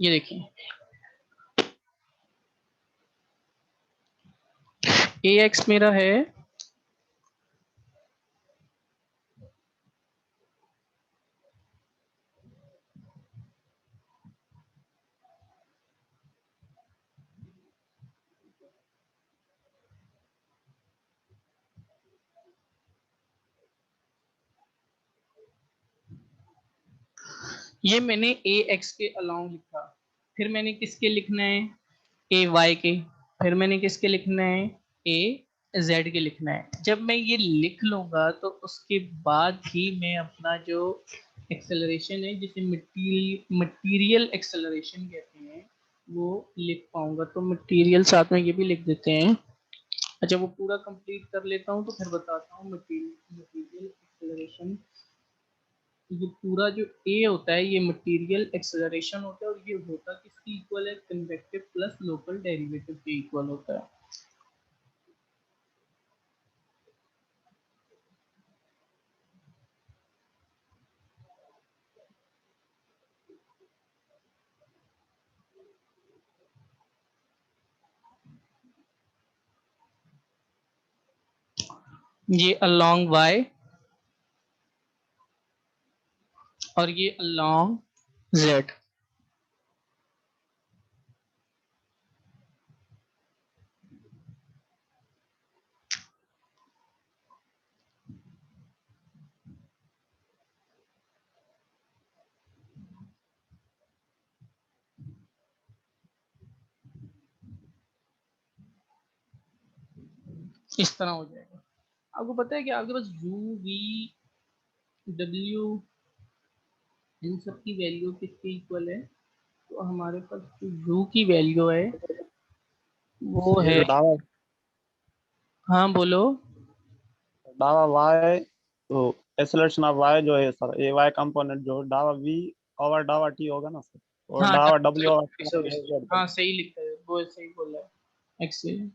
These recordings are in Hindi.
ये देखिए ए एक्स मेरा है ये मैंने ए एक्स के अलाउंग लिखा, फिर मैंने किसके लिखना है ए वाई के, फिर मैंने किसके लिखना है ए जेड के लिखना है। जब मैं ये लिख लूंगा तो उसके बाद ही मैं अपना जो एक्सेलरेशन है जिसे मटीरियल एक्सेलरेशन कहते हैं वो लिख पाऊंगा। तो मटीरियल साथ में ये भी लिख देते हैं। अच्छा वो पूरा कंप्लीट कर लेता हूँ तो फिर बताता हूँ मटीरियल एक्सेलरेशन। ये पूरा जो ए होता है ये मटेरियल एक्सेलरेशन होता है और ये होता किसकी इक्वल है, कन्वेक्टिव प्लस लोकल डेरिवेटिव के इक्वल होता है। ये अलोंग वाई और ये अलोंग जेड। इस तरह हो जाएगा। आपको पता है कि आपके पास यू वी डब्ल्यू इन सब की वैल्यू किसके इक्वल है। तो हमारे पास जो यू की वैल्यू है वो ये है, जो दावा हाँ बोलो। दावा वाई, तो एक्सेलरेशन ऑफ वाई जो है सर, ए वाई कंपोनेंट जो दावा वी ओवर दावा टी होगा ना सर, और हाँ दावा डब्ल्यू सॉरी ओवर सॉरी, हाँ सही लिखा है वो, सही बोला है एक्सेल।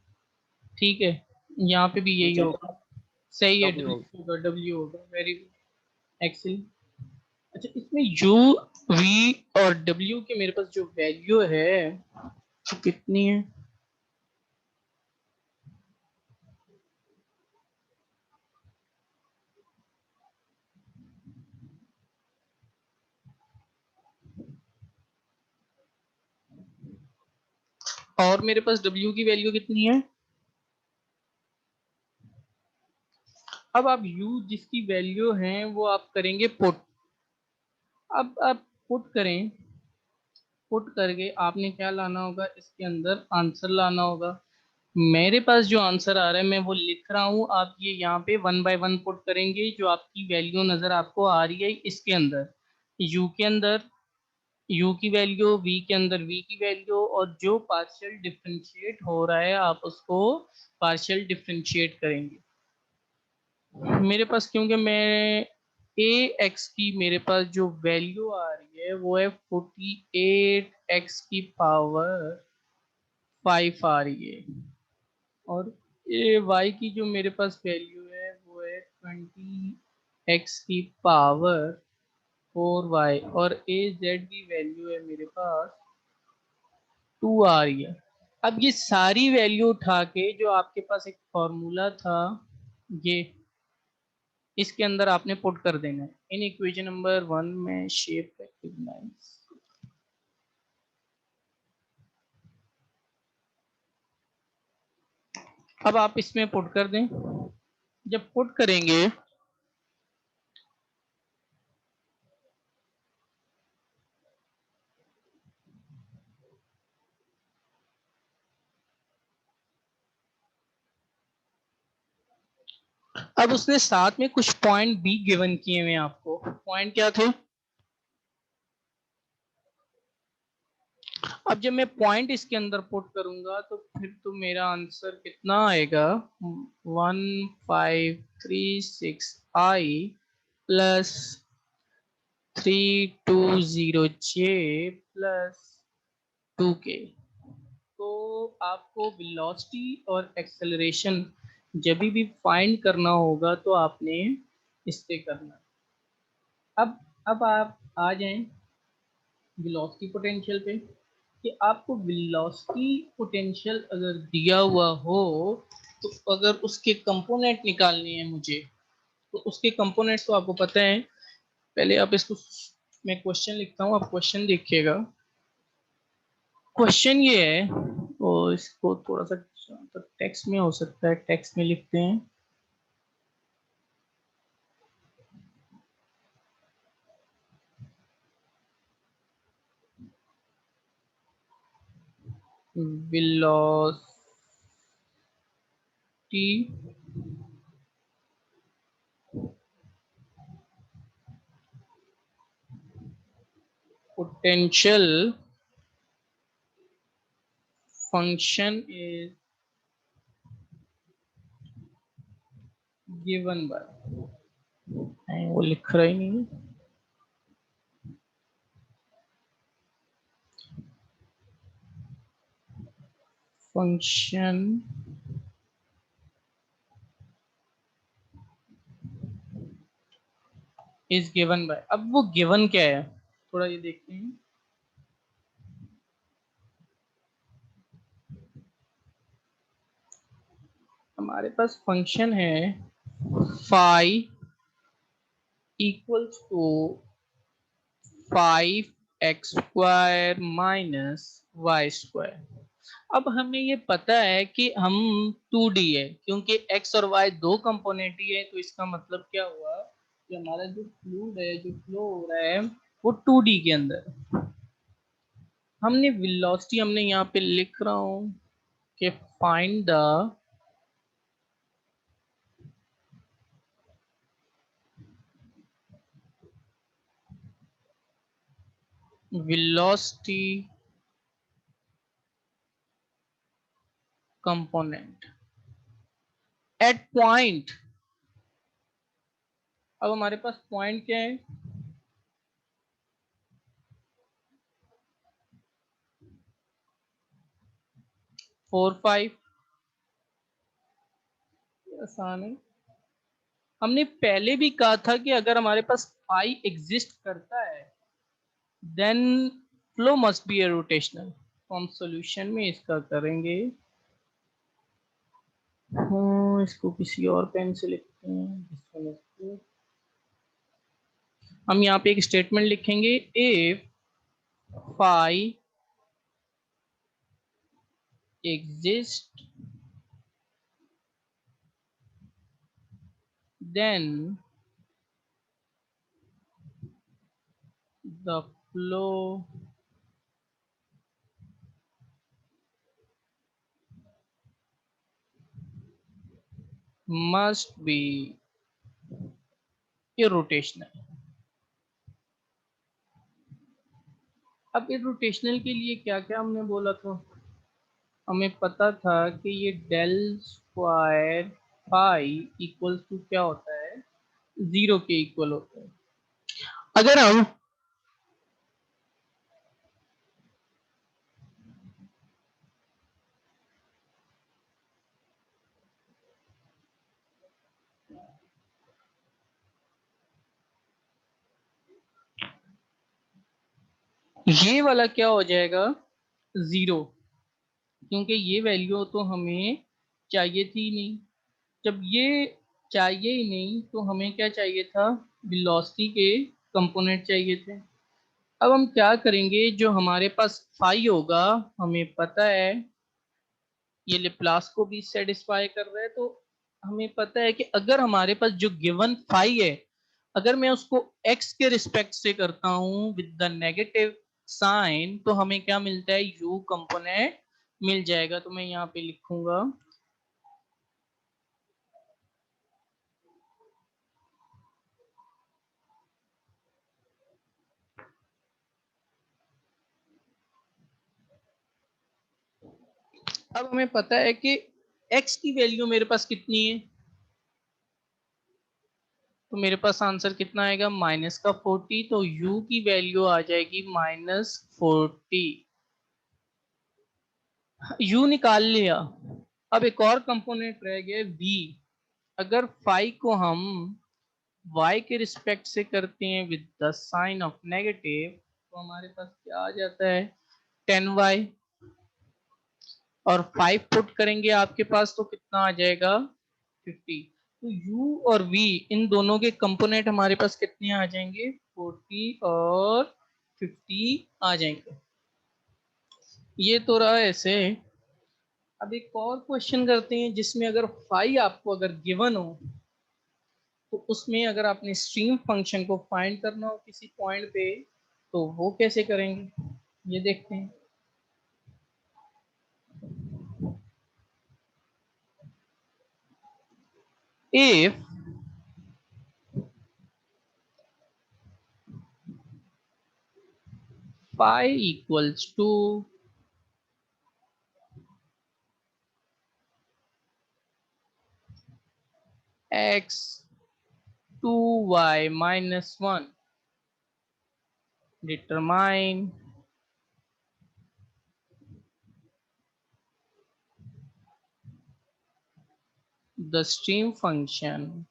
ठीक है, यहाँ पे भी यही नीचे होगा। सही है, डब्ल्यू होगा। डब्ल्यू होगा, डब्ल्यू होगा, वेरी गुड एक्सेल। अच्छा इसमें यू वी और डब्ल्यू के मेरे पास जो वैल्यू है वो कितनी है। और मेरे पास डब्ल्यू की वैल्यू कितनी है। अब आप यू जिसकी वैल्यू है वो आप करेंगे पुट। अब आप पुट करें, पुट करके आपने क्या लाना होगा, इसके अंदर आंसर लाना होगा। मेरे पास जो आंसर आ रहा है मैं वो लिख रहा हूँ, आप ये यहाँ पे वन बाय वन पुट करेंगे। जो आपकी वैल्यू नजर आपको आ रही है इसके अंदर, यू के अंदर यू की वैल्यू, वी के अंदर वी की वैल्यू, और जो पार्शियल डिफरेंशिएट हो रहा है आप उसको पार्शियल डिफरेंशिएट करेंगे। मेरे पास क्योंकि मैं ए एक्स की मेरे पास जो वैल्यू आ रही है वो है 48 एक्स की पावर 5 आ रही है, और ए वाई की जो मेरे पास वैल्यू है वो है 20 एक्स की पावर 4 वाई, और ए जेड की वैल्यू है मेरे पास 2 आ रही है। अब ये सारी वैल्यू उठा के जो आपके पास एक फॉर्मूला था ये, इसके अंदर आपने पुट कर देना है इन इक्वेशन नंबर 1 में शेप रेक्टेंगल। अब आप इसमें पुट कर दें। जब पुट करेंगे अब उसने साथ में कुछ पॉइंट भी गिवन किए हुए हैं आपको। पॉइंट क्या थे। अब जब मैं पॉइंट इसके अंदर पुट करूंगा तो फिर तो मेरा आंसर कितना आएगा, 1536 आई प्लस 320 जे प्लस 2 के। तो आपको वेलोसिटी और एक्सेलरेशन जब भी फाइंड करना होगा तो आपने इससे करना। अब आप आ जाएं वेलोसिटी पोटेंशियल पे कि आपको वेलोसिटी पोटेंशियल अगर दिया हुआ हो तो अगर उसके कंपोनेंट निकालने हैं मुझे, तो उसके कंपोनेंट्स तो आपको पता है। पहले आप इसको, मैं क्वेश्चन लिखता हूँ, आप क्वेश्चन देखिएगा। क्वेश्चन ये है, तो इसको थोड़ा सा टेक्स्ट में हो सकता है, टेक्स्ट में लिखते हैं। Velocity potential function is given by, वो लिख रहा ही नहीं। फंक्शन इज गिवन बाय, अब वो गिवन क्या है थोड़ा ये देखते हैं। हमारे पास फंक्शन है phi equals to 5x² minus y²। अब हमें ये पता है कि हम 2D है, क्योंकि x और y दो कंपोनेंट ही है, तो इसका मतलब क्या हुआ कि हमारा जो फ्लूइड है, जो फ्लो हो रहा है, वो 2D के अंदर। हमने वेलोसिटी, हमने यहाँ पे लिख रहा हूं कि find the velocity component eight point. अब हमारे पास पॉइंट क्या है, 4, 5। आसान है। हमने पहले भी कहा था कि अगर हमारे पास फाई एग्जिस्ट करता है then flow must be irrotational. तो हम सॉल्यूशन में इसका करेंगे, इसको किसी और पेन से लिखते हैं। हम यहाँ पे एक स्टेटमेंट लिखेंगे, if phi exist then the flow must be irrotational। अब irrotational के लिए क्या क्या हमने बोला था, हमें पता था कि ये del square phi equal to क्या होता है, 0 के इक्वल होता है। अगर हम ये वाला क्या हो जाएगा, 0, क्योंकि ये वैल्यू तो हमें चाहिए थी नहीं। जब ये चाहिए ही नहीं तो हमें क्या चाहिए था, वेलोसिटी के कंपोनेंट चाहिए थे। अब हम क्या करेंगे, जो हमारे पास फाई होगा, हमें पता है ये लेप्लास को भी सेटिस्फाई कर रहा है, तो हमें पता है कि अगर हमारे पास जो गिवन फाई है, अगर मैं उसको एक्स के रिस्पेक्ट से करता हूं विद द नेगेटिव साइन, तो हमें क्या मिलता है, यू कंपोनेंट मिल जाएगा। तो मैं यहाँ पे लिखूंगा अब हमें पता है कि x की वैल्यू मेरे पास कितनी है, तो मेरे पास आंसर कितना आएगा, -40। तो u की वैल्यू आ जाएगी -40। u निकाल लिया। अब एक और कंपोनेंट रह गया v। अगर फाई को हम y के रिस्पेक्ट से करते हैं with the sign of negative, तो हमारे पास क्या आ जाता है 10y, और 5 पुट करेंगे आपके पास तो कितना आ जाएगा 50। तो u और v इन दोनों के कंपोनेंट हमारे पास कितने आ जाएंगे 40 और 50 आ जाएंगे। ये तो रहा ऐसे। अब एक और क्वेश्चन करते हैं जिसमें अगर फाई आपको अगर गिवन हो तो उसमें अगर आपने स्ट्रीम फंक्शन को फाइंड करना हो किसी पॉइंट पे तो वो कैसे करेंगे ये देखते हैं। if phi equals to x 2y minus 1, determine the stream function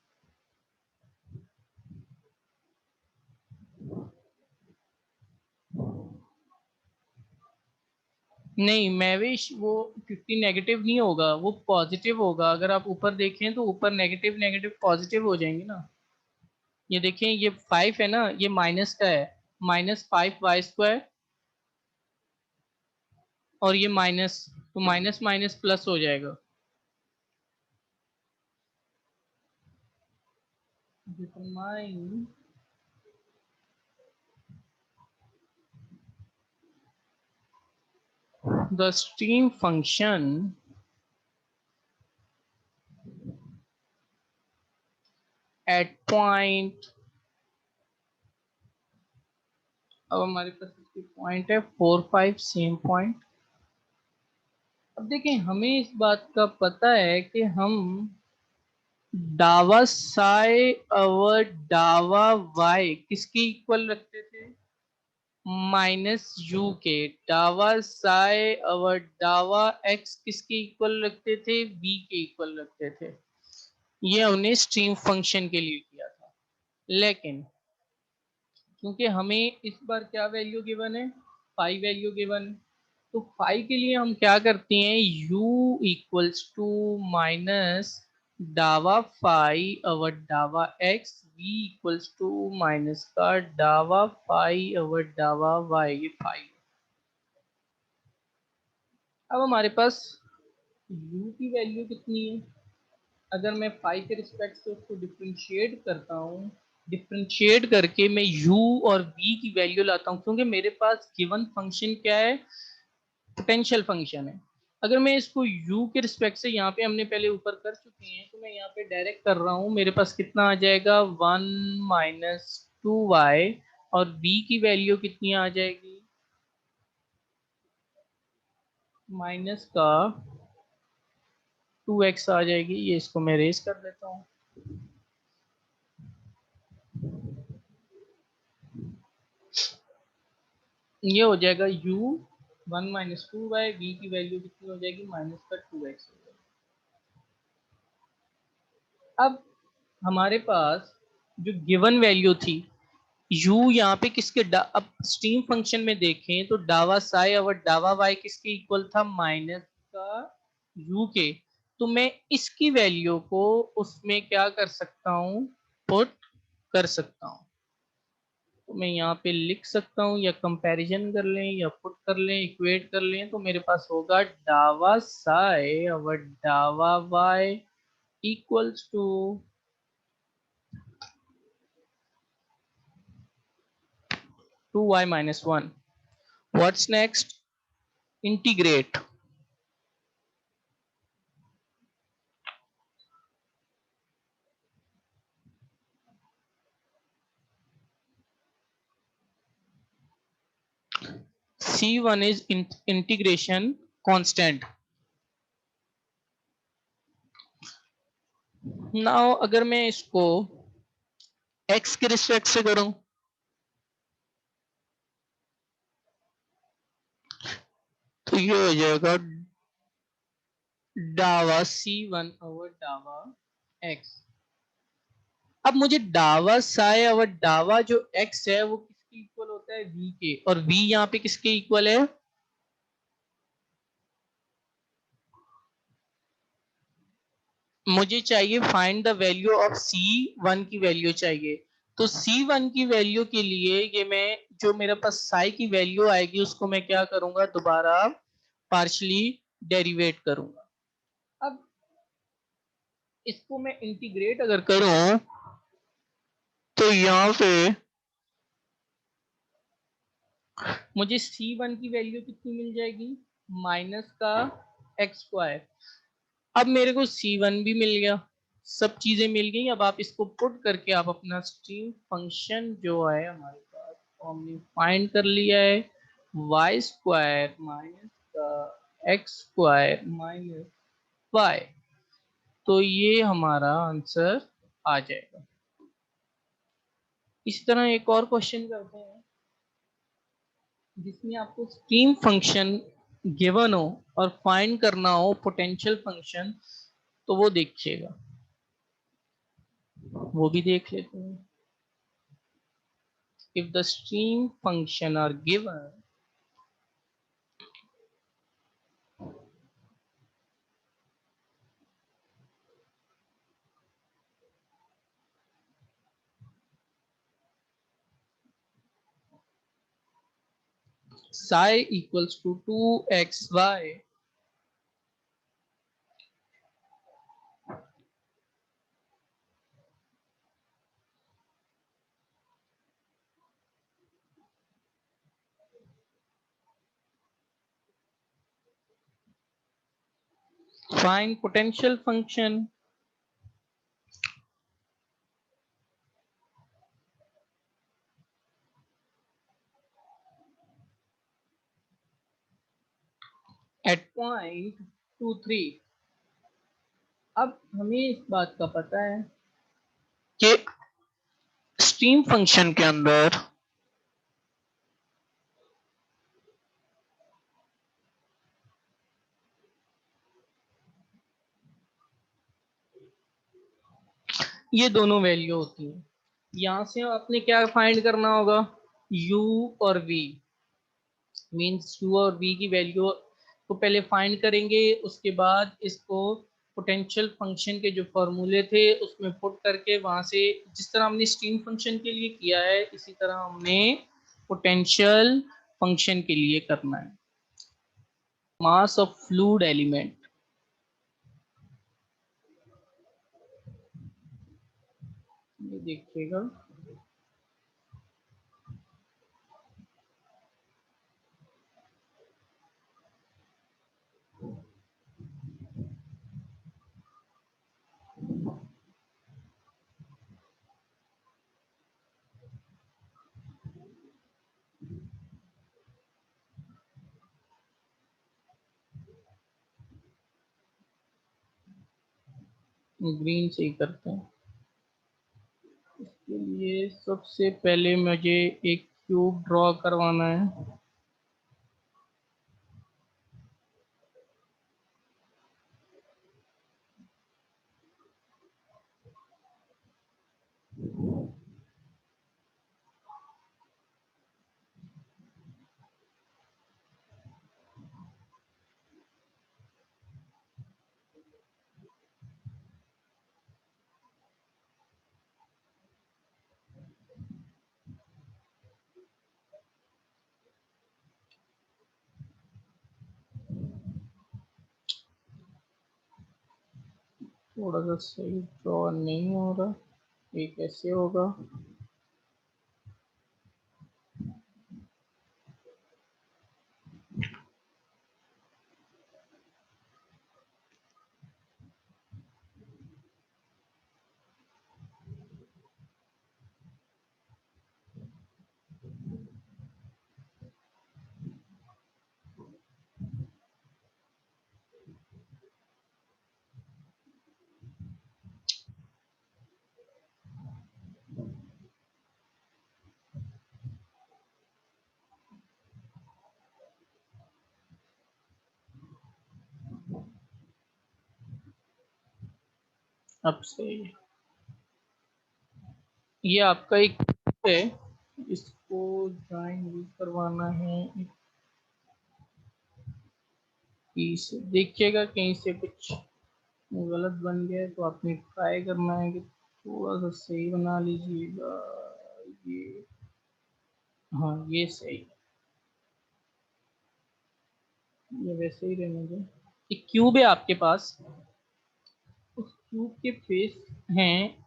नहीं मैविश, वो 50 नेगेटिव नहीं होगा, वो पॉजिटिव होगा। अगर आप ऊपर देखें तो ऊपर नेगेटिव नेगेटिव पॉजिटिव हो जाएंगे ना। ये देखें ये 5 है ना, ये माइनस का है, -5y², और ये माइनस, तो माइनस माइनस प्लस हो जाएगा। Determine the stream function at point, अब हमारे पास इसकी पॉइंट है 4 5 सेम पॉइंट। अब देखें हमें इस बात का पता है कि हम डावा साई और डावा वाई किसके इक्वल रखते थे -u के, डावा साई और डावा x किसके इक्वल रखते थे v के इक्वल रखते थे। ये हमने स्ट्रीम फंक्शन के लिए किया था। लेकिन क्योंकि हमें इस बार क्या वैल्यू गिवन है फाई वैल्यू गिवन है, तो फाई के लिए हम क्या करते हैं u इक्वल्स टू माइनस डावा फाई और डावा x, v equals to minus का डावा फाई और डावा y, ये फाई। अब हमारे पास u की वैल्यू कितनी है, अगर मैं फाई के रिस्पेक्ट से उसको डिफ्रेंशिएट करता हूँ, डिफ्रेंशिएट करके मैं u और v की वैल्यू लाता हूँ, क्योंकि मेरे पास गिवन फंक्शन क्या है पोटेंशियल फंक्शन है। अगर मैं इसको u के रिस्पेक्ट से, यहाँ पे हमने पहले ऊपर कर चुके हैं, तो मैं यहाँ पे डायरेक्ट कर रहा हूँ, मेरे पास कितना आ जाएगा 1 - 2y, और v की वैल्यू कितनी आ जाएगी माइनस का 2x आ जाएगी। ये इसको मैं रेस कर देता हूँ। ये हो जाएगा u 1 - 2y, v की वैल्यू कितनी हो जाएगी माइनस का 2x हो जाएगा। अब हमारे पास जो गिवन वैल्यू थी u यहाँ पे किसके, अब स्ट्रीम फंक्शन में देखें तो डावा साई और डावा y किसके इक्वल था माइनस का u के, तो मैं इसकी वैल्यू को उसमें क्या कर सकता हूँ पुट कर सकता हूँ। तो मैं यहाँ पे लिख सकता हूँ, या कंपैरिजन कर लें या पुट कर लें, इक्वेट कर लें, तो मेरे पास होगा डावा साई और डावा y equals to 2y - 1। What's next? Integrate. C1 is integration constant. Now अगर मैं इसको x के रिस्पेक्ट से करूं तो ये हो जाएगा डावा C1 और डावा x। अब मुझे डावा साई और डावा जो x है वो किसके इक्वल होता होता है v के, और v यहाँ पे किसके इक्वल है? मुझे चाहिए find the value of C1 की वैल्यू चाहिए। तो C1 की वैल्यू के लिए ये मैं जो मेरे पास साई की वैल्यू आएगी उसको मैं क्या करूंगा, दोबारा पार्शली डेरिवेट करूंगा। अब इसको मैं इंटीग्रेट अगर करूं तो यहां पे मुझे C1 की वैल्यू कितनी मिल जाएगी, माइनस का एक्स स्क्वायर। अब मेरे को C1 भी मिल गया, सब चीजें मिल गई। अब आप इसको पुट करके आप अपना स्ट्रीम फंक्शन जो है हमारे पास हमने फाइंड कर लिया है, वाई स्क्वायर माइनस का एक्स स्क्वायर माइनस वाई। तो ये हमारा आंसर आ जाएगा। इस तरह एक और क्वेश्चन करते हैं जिसमें आपको स्ट्रीम फंक्शन गिवन हो और फाइंड करना हो पोटेंशियल फंक्शन, तो वो देखिएगा, वो भी देख लेते हैं। If the stream function are given, psi equals to 2xy, find potential function at point 2, 3। अब हमें इस बात का पता है कि स्ट्रीम फंक्शन के अंदर ये दोनों वैल्यू होती है। यहां से आपने क्या फाइंड करना होगा, u और v, मीन्स u और v की वैल्यू को पहले फाइंड करेंगे, उसके बाद इसको पोटेंशियल फंक्शन के जो फॉर्मूले थे उसमें पुट करके वहां से, जिस तरह हमने स्ट्रीम फंक्शन के लिए किया है इसी तरह हमने पोटेंशियल फंक्शन के लिए करना है। मास ऑफ फ्लूइड एलिमेंट, ये देखिएगा, ग्रीन से ही करते हैं। इसके लिए सबसे पहले मुझे एक क्यूब ड्रॉ करवाना है। थोड़ा सा सही ड्रॉ नहीं हो रहा, ये कैसे होगा। अब सही है। ये आपका एक है, इसको ज्वाइन भी करवाना है इस, देखिएगा कहीं से कुछ गलत बन गया है तो आपने ट्राई करना है कि थोड़ा सा सही बना लीजिएगा। ये, हाँ ये सही, ये वैसे ही रहने दो। एक क्यूब है आपके पास, उस क्यूब के फेस हैं,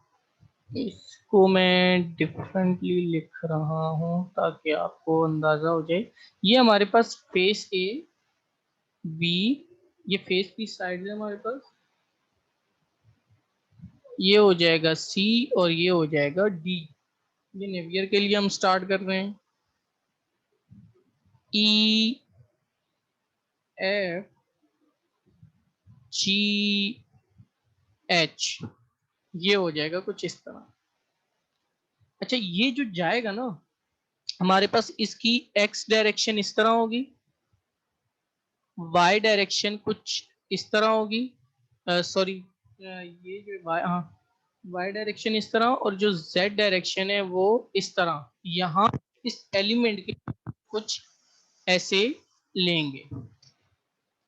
इसको मैं डिफरेंटली लिख रहा हूँ ताकि आपको अंदाजा हो जाए। ये हमारे पास फेस ए बी, ये फेस की साइड है हमारे पास, ये हो जाएगा सी और ये हो जाएगा डी। ये नेवियर के लिए हम स्टार्ट कर रहे हैं। ई एफ जी एच, ये हो जाएगा कुछ इस तरह। अच्छा, ये जो जाएगा ना हमारे पास, इसकी एक्स डायरेक्शन इस तरह होगी, वाई डायरेक्शन कुछ इस तरह होगी, सॉरी ये जो वाई, हाँ वाई डायरेक्शन इस तरह, और जो जेड डायरेक्शन है वो इस तरह। यहाँ इस एलिमेंट के कुछ ऐसे लेंगे,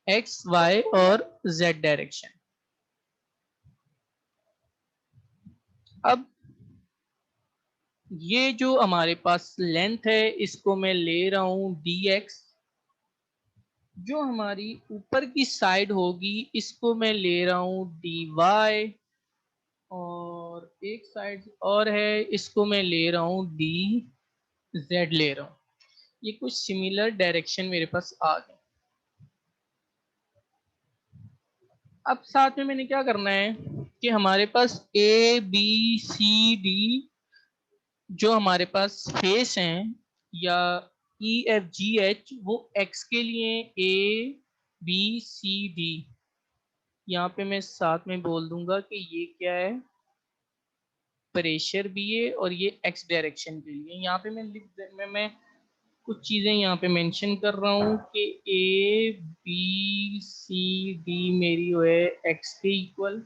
एक्स वाई और जेड डायरेक्शन। अब ये जो हमारे पास लेंथ है इसको मैं ले रहा हूं डी एक्स, जो हमारी ऊपर की साइड होगी इसको मैं ले रहा हूं डी वाई, और एक साइड और है इसको मैं ले रहा हूं डी जेड ले रहा हूं। ये कुछ सिमिलर डायरेक्शन मेरे पास आ गए। अब साथ में मैंने क्या करना है कि हमारे पास ए बी सी डी जो हमारे पास फेस हैं, या ई एफ जी एच, वो एक्स के लिए ए बी सी डी, यहाँ पे मैं साथ में बोल दूंगा कि ये क्या है, प्रेशर भी है, और ये एक्स डायरेक्शन के लिए। यहाँ पे मैं कुछ चीजें यहाँ पे मेंशन कर रहा हूँ कि ए बी सी डी मेरी जो है एक्स के equal,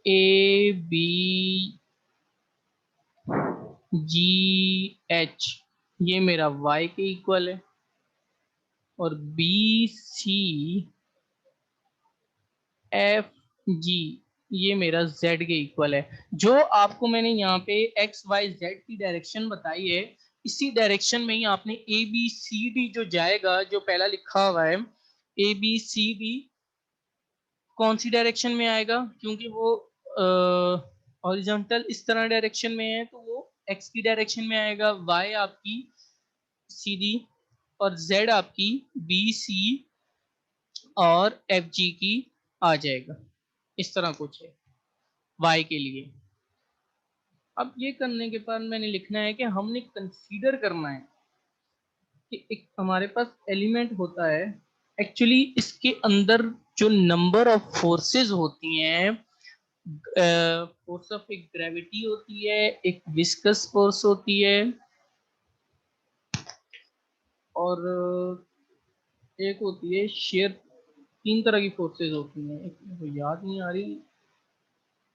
A B G H ये मेरा y के इक्वल है, और बी सी एफ जी ये मेरा z के इक्वल है। जो आपको मैंने यहाँ पे x y z की डायरेक्शन बताई है, इसी डायरेक्शन में ही आपने ए बी सी डी जो जाएगा, जो पहला लिखा हुआ है ए बी सी डी, कौन सी डायरेक्शन में आएगा, क्योंकि वो हॉरिजॉन्टल इस तरह डायरेक्शन में है तो वो x की डायरेक्शन में आएगा, y आपकी सी डी, और z आपकी बी सी और एफ जी की आ जाएगा। इस तरह कुछ है y के लिए। अब ये करने के बाद मैंने लिखना है कि हमने कंसीडर करना है कि एक हमारे पास एलिमेंट होता है, एक्चुअली इसके अंदर जो नंबर ऑफ फोर्सेस होती हैं, फोर्स ऑफ एक ग्रेविटी होती है, एक विस्कस फोर्स होती है, और एक होती है शेयर। तीन तरह की फोर्सेस होती हैं, एक मेरे को याद नहीं आ रही।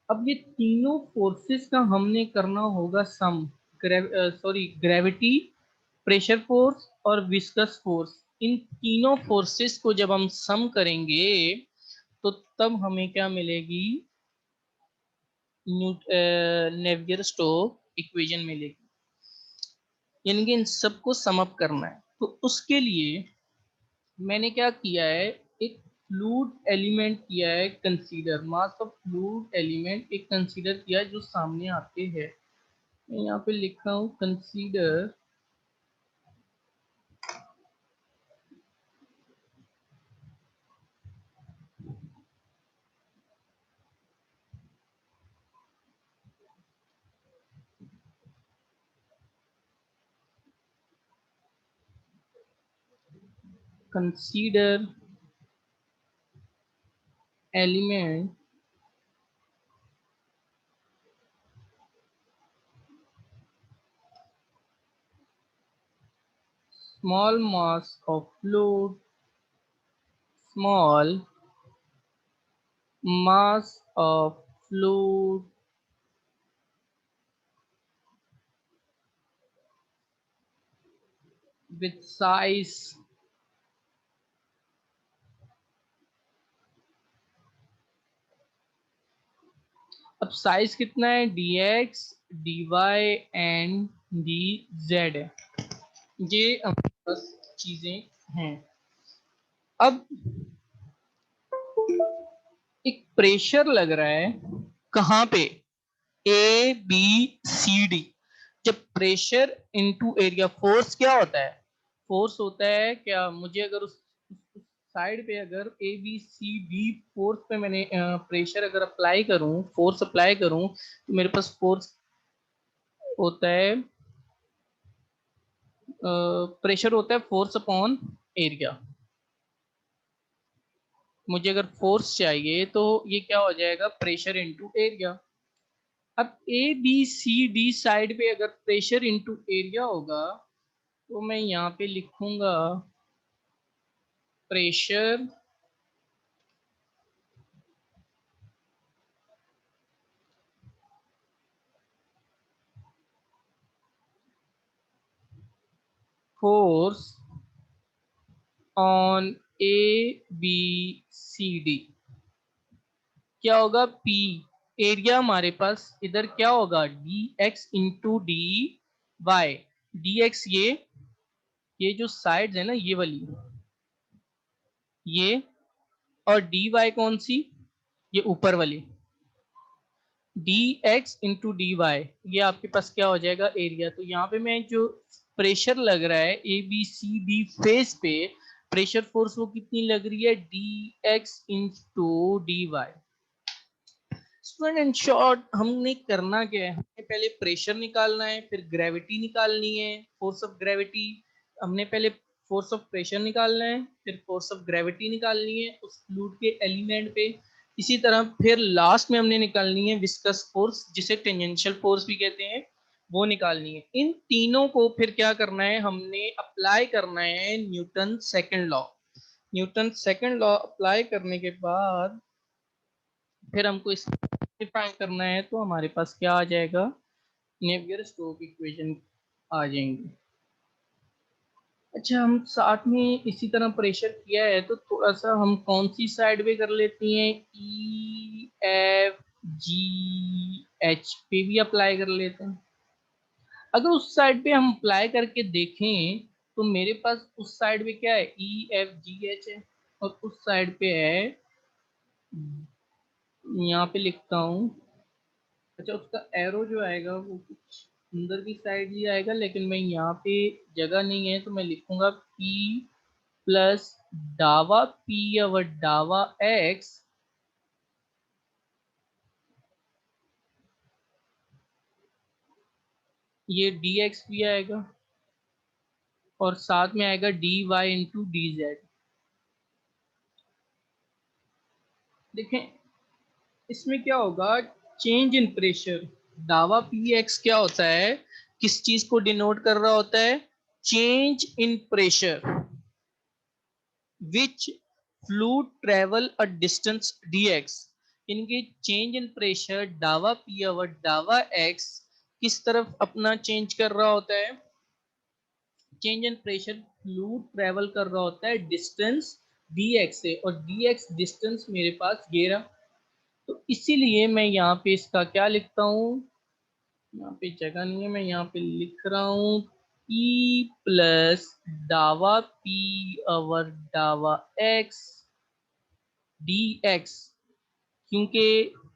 अब ये तीनों फोर्सेस का हमने करना होगा सम, सॉरी ग्रेविटी, प्रेशर फोर्स और विस्कस फोर्स। इन तीनों फोर्सेस को जब हम सम करेंगे तो तब हमें क्या मिलेगी, नेवियर स्टोक्स इक्वेशन मिलेगी। यानी कि इन सबको सम अप करना है, तो उसके लिए मैंने क्या किया है, एक फ्लूइड एलिमेंट किया है consider, mass of fluid element एक कंसीडर किया है जो सामने आते हैं। मैं यहाँ पे लिख रहा हूँ consider consider element small mass of fluid, small mass of fluid with size अब साइज कितना है, dx dy एंड dz है, ये हमारे पास चीजें हैं। अब एक प्रेशर लग रहा है कहाँ पे, ए बी सी डी। जब प्रेशर इनटू एरिया, फोर्स क्या होता है, फोर्स होता है क्या, मुझे अगर उस साइड पे अगर A B C D force पे मैंने प्रेशर अगर अप्लाई करूं, फोर्स अप्लाई करूं, तो मेरे पास फोर्स होता है, प्रेशर होता है फोर्स अपॉन एरिया। मुझे अगर फोर्स चाहिए तो ये क्या हो जाएगा, प्रेशर इनटू एरिया। अब A B C D side पे अगर प्रेशर इनटू एरिया होगा तो मैं यहाँ पे लिखूंगा pressure force on A B C D क्या होगा, P एरिया हमारे पास इधर क्या होगा, d x into d y. D x ये जो साइड्स है ना ये वाली, ये, और डी वाई कौन सी, ये ऊपर वाली, d x into d y, ये आपके पास क्या हो जाएगा, एरिया। तो यहाँ पे मैं जो प्रेशर लग रहा है A B C D face पे, प्रेशर फोर्स वो कितनी लग रही है, d x into d y. Student in short हमने करना क्या है, हमें पहले प्रेशर निकालना है, फिर ग्रेविटी निकालनी है, फोर्स ऑफ ग्रेविटी। हमने पहले फोर्स ऑफ प्रेशर निकालना है, फिर फोर्स ऑफ ग्रेविटी निकालनी है उस फ्लूइड के एलिमेंट पे। इसी तरह फिर लास्ट में हमने निकालनी है विस्कस फोर्स, जिसे टेंजेंशियल फोर्स भी कहते हैं, वो निकालनी है। इन तीनों को फिर क्या करना है, हमने अप्लाई करना है Newton second law. Newton second law apply करने के बाद फिर हमको सिंपलीफाई करना है, तो हमारे पास क्या आ जाएगा, नेवियर स्टोक्स इक्वेशन आ जाएंगी। अच्छा, हम साथ में इसी तरह प्रेशर किया है तो थोड़ा सा हम कौन सी साइड पे कर लेते हैं, ई एफ जी एच पे भी अप्लाई कर लेते हैं। अगर उस साइड पे हम अप्लाई करके देखें तो मेरे पास उस साइड पे क्या है, ई एफ जी एच है, और उस साइड पे है, यहाँ पे लिखता हूँ। अच्छा, उसका एरो जो आएगा वो कुछ अंदर की साइड ही आएगा, लेकिन मैं यहाँ पे जगह नहीं है तो मैं लिखूंगा P प्लस डावा P और डावा X, ये dx भी आएगा और साथ में आएगा dy इंटू डी जेड। देखें इसमें क्या होगा, चेंज इन प्रेशर, डावा पी एक्स क्या होता है, किस चीज को डिनोट कर रहा होता है, change in pressure which fluid travel a distance dx। इनके चेंज इन प्रेशर डावा पी और डावा एक्स किस तरफ अपना चेंज कर रहा होता है, change in pressure fluid travel कर रहा होता है डिस्टेंस dx से, और dx डिस्टेंस मेरे पास ये रहा। तो इसीलिए मैं यहाँ पे इसका क्या लिखता हूँ, यहाँ पे जगह नहीं है, मैं यहाँ पे लिख रहा हूँ P प्लस डावा P और डावा X dx, क्योंकि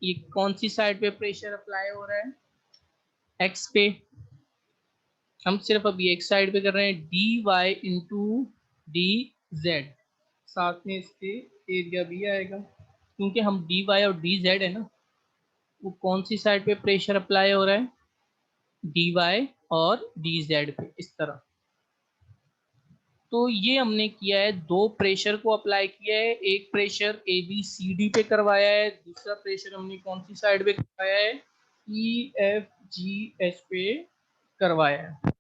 ये कौन सी साइड पे प्रेशर अप्लाई हो रहा है, X पे। हम सिर्फ अभी एक साइड पे कर रहे हैं, dy इंटू डी जेड, साथ में इसके एरिया भी आएगा, क्योंकि हम dy और dz है ना, वो कौन सी साइड पे प्रेशर अप्लाई हो रहा है, dy और dz पे, इस तरह। तो ये हमने किया है, दो प्रेशर को अप्लाई किया है, एक pressure A B C D पे करवाया है, दूसरा प्रेशर हमने कौन सी साइड पे करवाया है, ई एफ जी एच पे करवाया है।